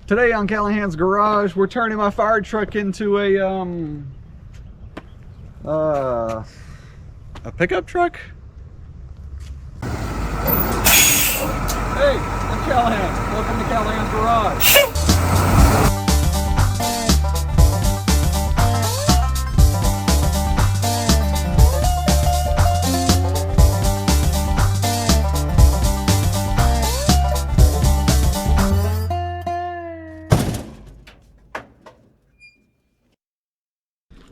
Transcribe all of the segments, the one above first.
Today on Callahan's Garage, we're turning my fire truck into a pickup truck? Hey, I'm Callahan. Welcome to Callahan's Garage.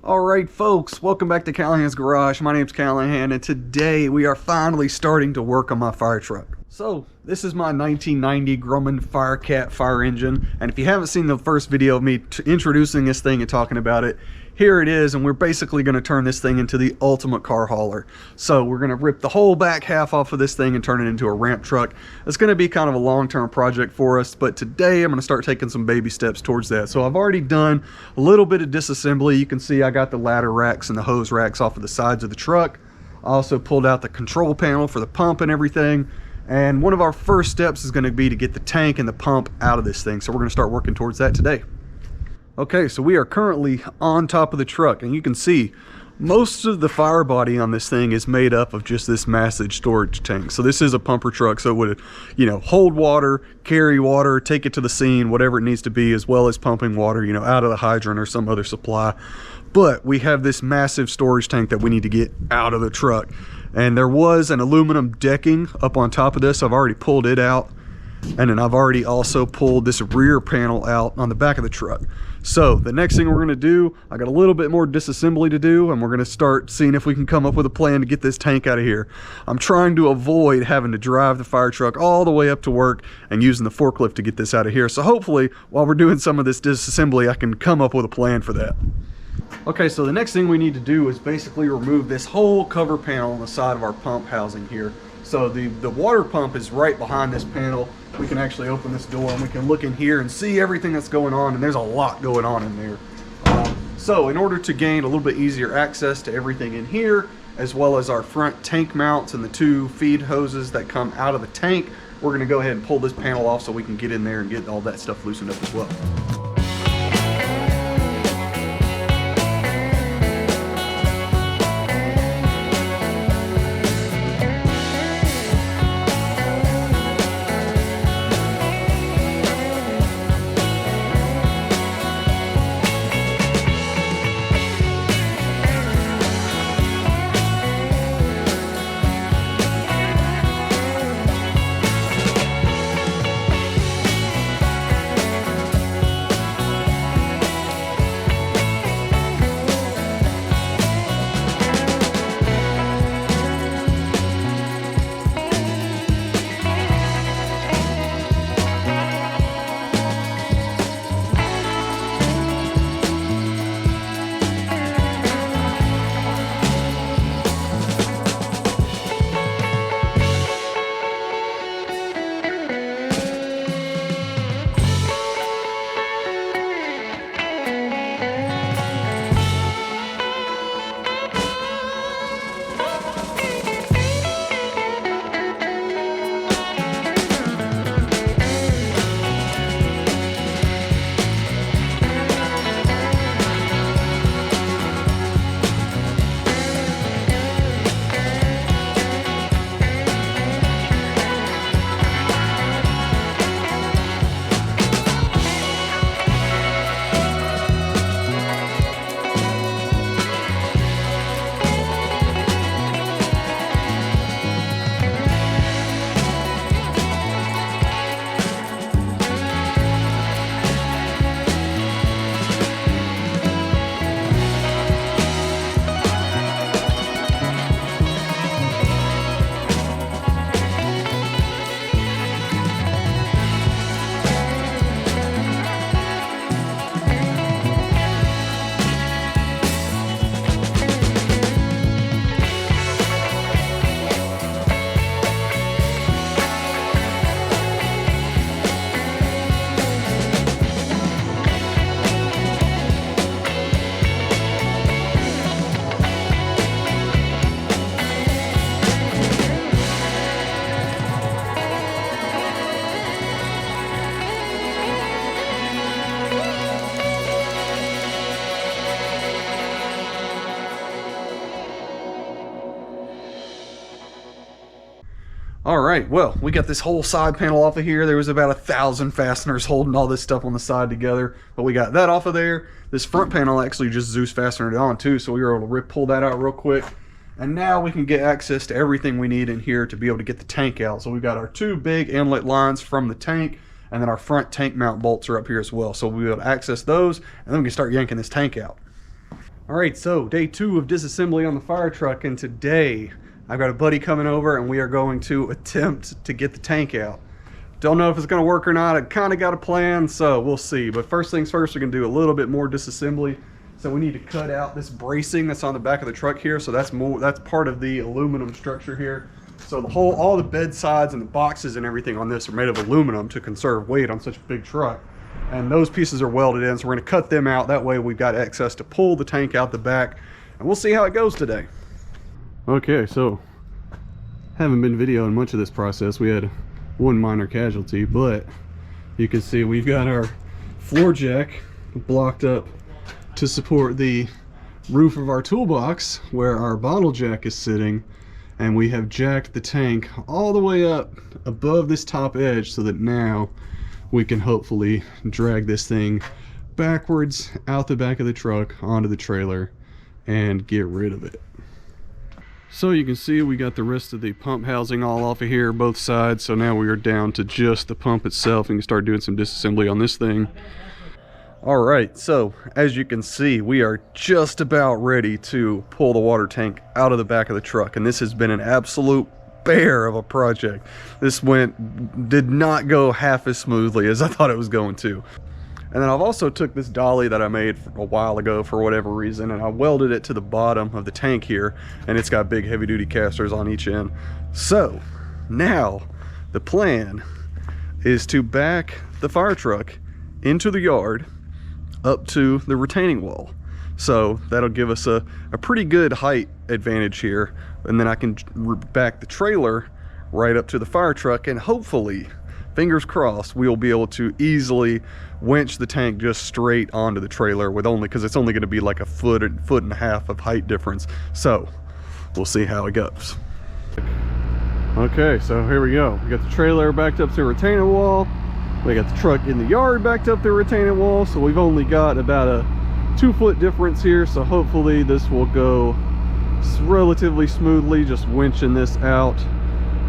Alright folks, welcome back to Callahan's Garage. My name's Callahan and today we are finally starting to work on my fire truck. So, this is my 1990 Grumman Firecat fire engine, and if you haven't seen the first video of me introducing this thing and talking about it, here it is, and we're basically going to turn this thing into the ultimate car hauler. So we're going to rip the whole back half off of this thing and turn it into a ramp truck. It's going to be kind of a long-term project for us, but today I'm going to start taking some baby steps towards that. So I've already done a little bit of disassembly. You can see I got the ladder racks and the hose racks off of the sides of the truck. I also pulled out the control panel for the pump and everything. And one of our first steps is going to be to get the tank and the pump out of this thing. So we're going to start working towards that today. Okay, so we are currently on top of the truck, and you can see most of the fire body on this thing is made up of just this massive storage tank. So this is a pumper truck, so it would, hold water, carry water, take it to the scene, whatever it needs to be, as well as pumping water, out of the hydrant or some other supply. But we have this massive storage tank that we need to get out of the truck. And there was an aluminum decking up on top of this. I've already pulled it out. And then I've already also pulled this rear panel out on the back of the truck. So the next thing we're going to do, I got a little bit more disassembly to do, and we're going to start seeing if we can come up with a plan to get this tank out of here. I'm trying to avoid having to drive the fire truck all the way up to work and using the forklift to get this out of here. So hopefully while we're doing some of this disassembly, I can come up with a plan for that. Okay, so the next thing we need to do is basically remove this whole cover panel on the side of our pump housing here. So the water pump is right behind this panel. We can actually open this door and we can look in here and see everything that's going on, and there's a lot going on in there. So in order to gain a little bit easier access to everything in here, as well as our front tank mounts and the two feed hoses that come out of the tank, we're going to go ahead and pull this panel off so we can get in there and get all that stuff loosened up as well. All right, well, we got this whole side panel off of here. There was about 1,000 fasteners holding all this stuff on the side together, but we got that off of there. This front panel actually just Zeus fastened it on too, so we were able to pull that out real quick. And now we can get access to everything we need in here to be able to get the tank out. So we've got our 2 big inlet lines from the tank, and then our front tank mount bolts are up here as well. So we'll be able to access those, and then we can start yanking this tank out. All right, so day 2 of disassembly on the Firetruck, and today I've got a buddy coming over and we are going to attempt to get the tank out. Don't know if it's going to work or not. I kind of got a plan, so we'll see. But first things first, we're going to do a little bit more disassembly. So we need to cut out this bracing that's on the back of the truck here. So that's part of the aluminum structure here. So all the bed sides and the boxes and everything on this are made of aluminum to conserve weight on such a big truck. And those pieces are welded in, so we're going to cut them out. That way we've got access to pull the tank out the back, and we'll see how it goes today. Okay, so haven't been videoing much of this process. We had one minor casualty, but you can see we've got our floor jack blocked up to support the roof of our toolbox where our bottle jack is sitting, and we have jacked the tank all the way up above this top edge so that now we can hopefully drag this thing backwards out the back of the truck onto the trailer and get rid of it. So you can see we got the rest of the pump housing all off of here, both sides. So now we are down to just the pump itself and can start doing some disassembly on this thing. All right, so as you can see, we are just about ready to pull the water tank out of the back of the truck. And this has been an absolute bear of a project. This did not go half as smoothly as I thought it was going to. And then I've also took this dolly that I made a while ago for whatever reason, and I welded it to the bottom of the tank here, and it's got big heavy duty casters on each end. So now the plan is to back the Firetruck into the yard up to the retaining wall. So that'll give us a pretty good height advantage here, and then I can back the trailer right up to the Firetruck, and hopefully, fingers crossed, we'll be able to easily winch the tank just straight onto the trailer because it's only going to be like a foot and a half of height difference. So we'll see how it goes. Okay, so here we go. We got the trailer backed up to the retaining wall. We got the truck in the yard backed up to the retaining wall. So we've only got about a 2-foot difference here. So hopefully this will go relatively smoothly, just winching this out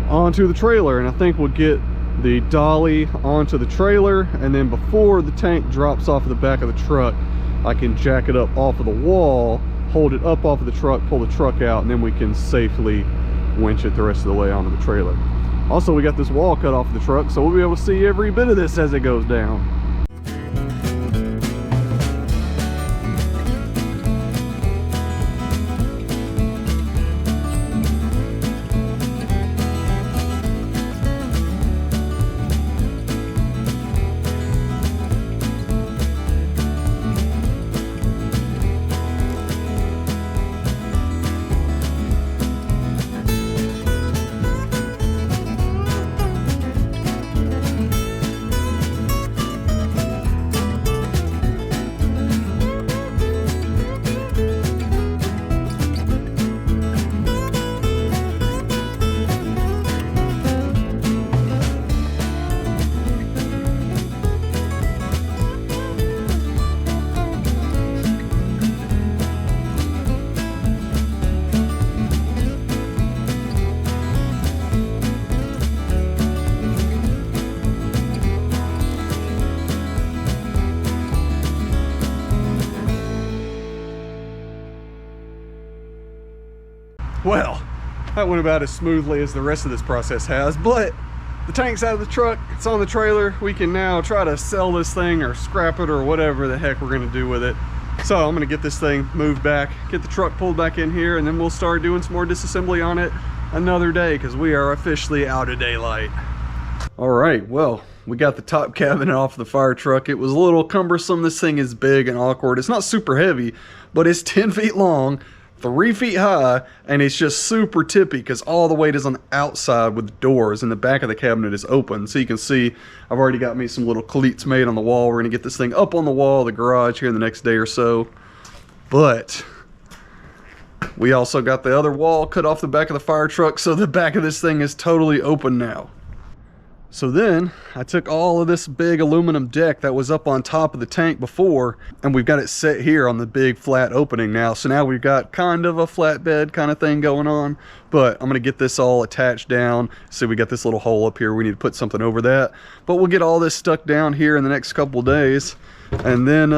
onto the trailer. And I think we'll get the dolly onto the trailer, and then before the tank drops off of the back of the truck, I can jack it up off of the wall, hold it up off of the truck, pull the truck out, and then we can safely winch it the rest of the way onto the trailer. Also, we got this wall cut off the truck, so we'll be able to see every bit of this as it goes down. Well, that went about as smoothly as the rest of this process has, but the tank's out of the truck, it's on the trailer. We can now try to sell this thing or scrap it or whatever the heck we're gonna do with it. So I'm gonna get this thing moved back, get the truck pulled back in here, and then we'll start doing some more disassembly on it another day, because we are officially out of daylight. All right, well, we got the top cabinet off the Firetruck. It was a little cumbersome. This thing is big and awkward. It's not super heavy, but it's 10 feet long, 3 feet high, and it's just super tippy because all the weight is on the outside with the doors, and the back of the cabinet is open. So you can see I've already got me some little cleats made on the wall. We're gonna get this thing up on the wall of the garage here in the next day or so. But We also got the other wall cut off the back of the fire truck, so the back of this thing is totally open now. So then I took all of this big aluminum deck that was up on top of the tank before, and we've got it set here on the big flat opening now. So now we've got kind of a flatbed kind of thing going on, but I'm gonna get this all attached down. So we got this little hole up here, we need to put something over that, but we'll get all this stuck down here in the next couple of days, and then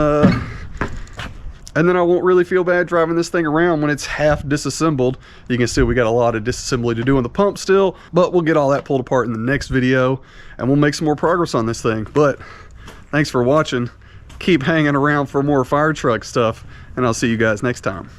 I won't really feel bad driving this thing around when it's half disassembled. You can see we got a lot of disassembly to do on the pump still, but we'll get all that pulled apart in the next video and we'll make some more progress on this thing. But thanks for watching. Keep hanging around for more fire truck stuff, and I'll see you guys next time.